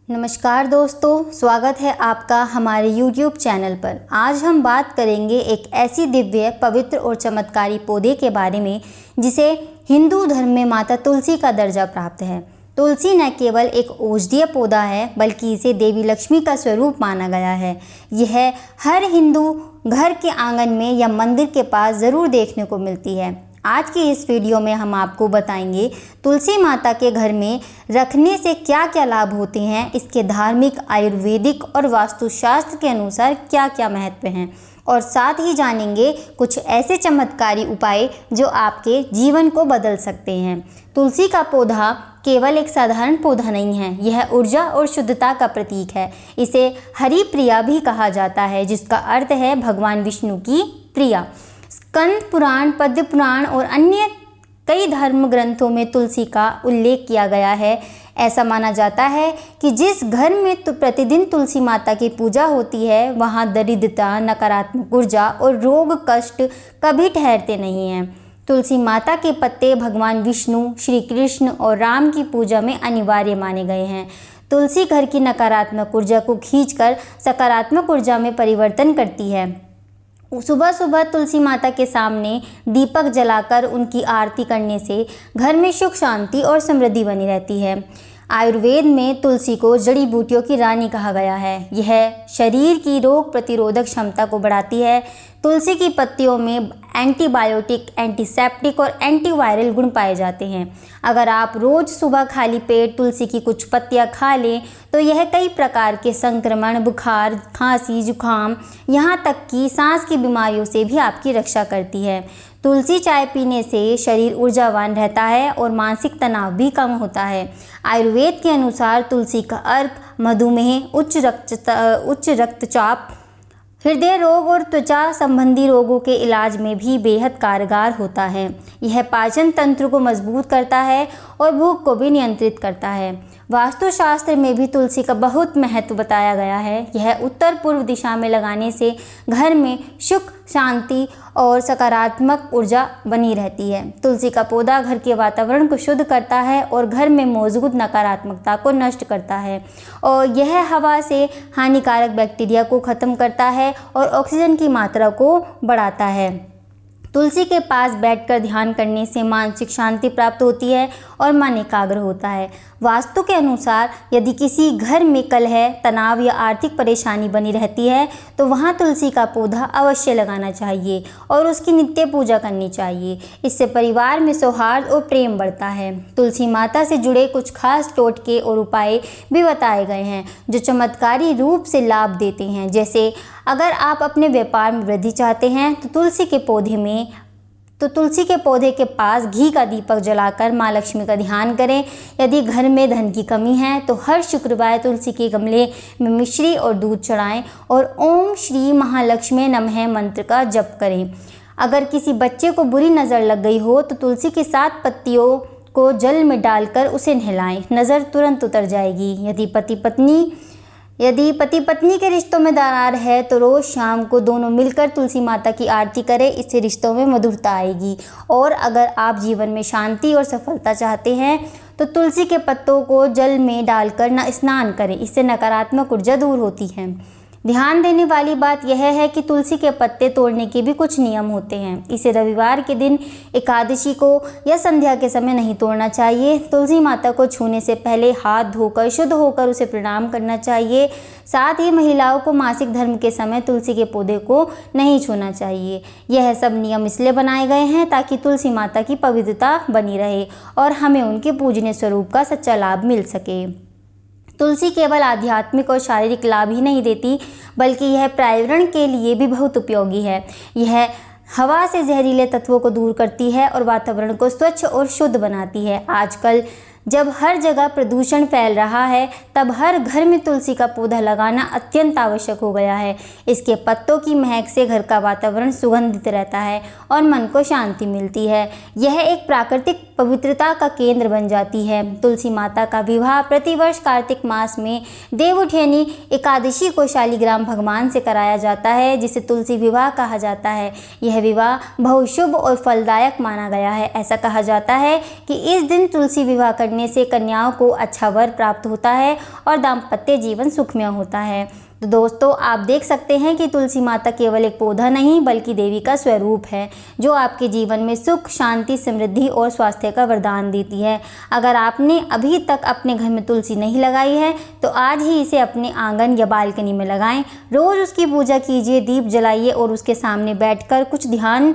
नमस्कार दोस्तों, स्वागत है आपका हमारे YouTube चैनल पर। आज हम बात करेंगे एक ऐसी दिव्य, पवित्र और चमत्कारी पौधे के बारे में जिसे हिंदू धर्म में माता तुलसी का दर्जा प्राप्त है। तुलसी न केवल एक औषधीय पौधा है बल्कि इसे देवी लक्ष्मी का स्वरूप माना गया है। यह हर हिंदू घर के आंगन में या मंदिर के पास ज़रूर देखने को मिलती है। आज की इस वीडियो में हम आपको बताएंगे तुलसी माता के घर में रखने से क्या क्या लाभ होते हैं, इसके धार्मिक, आयुर्वेदिक और वास्तुशास्त्र के अनुसार क्या क्या महत्व हैं, और साथ ही जानेंगे कुछ ऐसे चमत्कारी उपाय जो आपके जीवन को बदल सकते हैं। तुलसी का पौधा केवल एक साधारण पौधा नहीं है, यह ऊर्जा और शुद्धता का प्रतीक है। इसे हरि प्रिया भी कहा जाता है, जिसका अर्थ है भगवान विष्णु की प्रिया। स्कंद पुराण, पद्म पुराण और अन्य कई धर्म ग्रंथों में तुलसी का उल्लेख किया गया है। ऐसा माना जाता है कि जिस घर में प्रतिदिन तुलसी माता की पूजा होती है, वहाँ दरिद्रता, नकारात्मक ऊर्जा और रोग कष्ट कभी ठहरते नहीं हैं। तुलसी माता के पत्ते भगवान विष्णु, श्री कृष्ण और राम की पूजा में अनिवार्य माने गए हैं। तुलसी घर की नकारात्मक ऊर्जा को खींचकर सकारात्मक ऊर्जा में परिवर्तन करती है। सुबह सुबह तुलसी माता के सामने दीपक जलाकर उनकी आरती करने से घर में सुख, शांति और समृद्धि बनी रहती है। आयुर्वेद में तुलसी को जड़ी बूटियों की रानी कहा गया है। यह शरीर की रोग प्रतिरोधक क्षमता को बढ़ाती है। तुलसी की पत्तियों में एंटीबायोटिक, एंटीसेप्टिक और एंटीवायरल गुण पाए जाते हैं। अगर आप रोज़ सुबह खाली पेट तुलसी की कुछ पत्तियां खा लें तो यह कई प्रकार के संक्रमण, बुखार, खांसी, जुकाम, यहाँ तक कि सांस की बीमारियों से भी आपकी रक्षा करती है। तुलसी चाय पीने से शरीर ऊर्जावान रहता है और मानसिक तनाव भी कम होता है। आयुर्वेद के अनुसार तुलसी का अर्क मधुमेह, उच्च रक्तचाप, हृदय रोग और त्वचा संबंधी रोगों के इलाज में भी बेहद कारगर होता है। यह पाचन तंत्र को मजबूत करता है और भूख को भी नियंत्रित करता है। वास्तुशास्त्र में भी तुलसी का बहुत महत्व बताया गया है। यह उत्तर पूर्व दिशा में लगाने से घर में सुख, शांति और सकारात्मक ऊर्जा बनी रहती है। तुलसी का पौधा घर के वातावरण को शुद्ध करता है और घर में मौजूद नकारात्मकता को नष्ट करता है, और यह हवा से हानिकारक बैक्टीरिया को ख़त्म करता है और ऑक्सीजन की मात्रा को बढ़ाता है। तुलसी के पास बैठकर ध्यान करने से मानसिक शांति प्राप्त होती है और मन एकाग्र होता है। वास्तु के अनुसार यदि किसी घर में कलह, तनाव या आर्थिक परेशानी बनी रहती है तो वहाँ तुलसी का पौधा अवश्य लगाना चाहिए और उसकी नित्य पूजा करनी चाहिए। इससे परिवार में सौहार्द और प्रेम बढ़ता है। तुलसी माता से जुड़े कुछ खास टोटके और उपाय भी बताए गए हैं जो चमत्कारी रूप से लाभ देते हैं। जैसे अगर आप अपने व्यापार में वृद्धि चाहते हैं तो तुलसी के पौधे के पास घी का दीपक जलाकर माँ लक्ष्मी का ध्यान करें। यदि घर में धन की कमी है तो हर शुक्रवार तुलसी के गमले में मिश्री और दूध चढ़ाएं और ओम श्री महालक्ष्मी नमः मंत्र का जप करें। अगर किसी बच्चे को बुरी नज़र लग गई हो तो तुलसी की 7 पत्तियों को जल में डालकर उसे नहलाएं, नज़र तुरंत उतर जाएगी। यदि पति पत्नी के रिश्तों में दरार है तो रोज़ शाम को दोनों मिलकर तुलसी माता की आरती करें, इससे रिश्तों में मधुरता आएगी। और अगर आप जीवन में शांति और सफलता चाहते हैं तो तुलसी के पत्तों को जल में डालकर स्नान करें, इससे नकारात्मक ऊर्जा दूर होती है। ध्यान देने वाली बात यह है कि तुलसी के पत्ते तोड़ने के भी कुछ नियम होते हैं। इसे रविवार के दिन, एकादशी को या संध्या के समय नहीं तोड़ना चाहिए। तुलसी माता को छूने से पहले हाथ धोकर शुद्ध होकर उसे प्रणाम करना चाहिए। साथ ही महिलाओं को मासिक धर्म के समय तुलसी के पौधे को नहीं छूना चाहिए। यह सब नियम इसलिए बनाए गए हैं ताकि तुलसी माता की पवित्रता बनी रहे और हमें उनके पूजनीय स्वरूप का सच्चा लाभ मिल सके। तुलसी केवल आध्यात्मिक और शारीरिक लाभ ही नहीं देती बल्कि यह पर्यावरण के लिए भी बहुत उपयोगी है। यह हवा से जहरीले तत्वों को दूर करती है और वातावरण को स्वच्छ और शुद्ध बनाती है। आजकल जब हर जगह प्रदूषण फैल रहा है तब हर घर में तुलसी का पौधा लगाना अत्यंत आवश्यक हो गया है। इसके पत्तों की महक से घर का वातावरण सुगंधित रहता है और मन को शांति मिलती है। यह एक प्राकृतिक पवित्रता का केंद्र बन जाती है। तुलसी माता का विवाह प्रतिवर्ष कार्तिक मास में देवउठैनी एकादशी को शालिग्राम भगवान से कराया जाता है, जिसे तुलसी विवाह कहा जाता है। यह विवाह बहुत शुभ और फलदायक माना गया है। ऐसा कहा जाता है कि इस दिन तुलसी विवाह करने से कन्याओं को अच्छा वर प्राप्त होता है और दाम्पत्य जीवन सुखमय होता है। तो दोस्तों, आप देख सकते हैं कि तुलसी माता केवल एक पौधा नहीं बल्कि देवी का स्वरूप है, जो आपके जीवन में सुख, शांति, समृद्धि और स्वास्थ्य का वरदान देती है। अगर आपने अभी तक अपने घर में तुलसी नहीं लगाई है तो आज ही इसे अपने आंगन या बालकनी में लगाएं। रोज़ उसकी पूजा कीजिए, दीप जलाइए और उसके सामने बैठकर कुछ ध्यान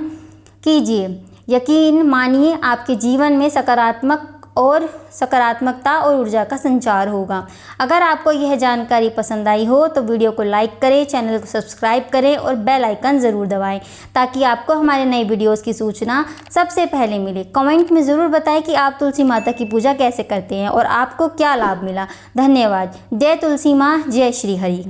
कीजिए। यकीन मानिए, आपके जीवन में सकारात्मकता और ऊर्जा का संचार होगा। अगर आपको यह जानकारी पसंद आई हो तो वीडियो को लाइक करें, चैनल को सब्सक्राइब करें और बेल आइकन ज़रूर दबाएं, ताकि आपको हमारे नए वीडियोस की सूचना सबसे पहले मिले। कमेंट में ज़रूर बताएं कि आप तुलसी माता की पूजा कैसे करते हैं और आपको क्या लाभ मिला। धन्यवाद। जय तुलसी माँ, जय श्री हरि।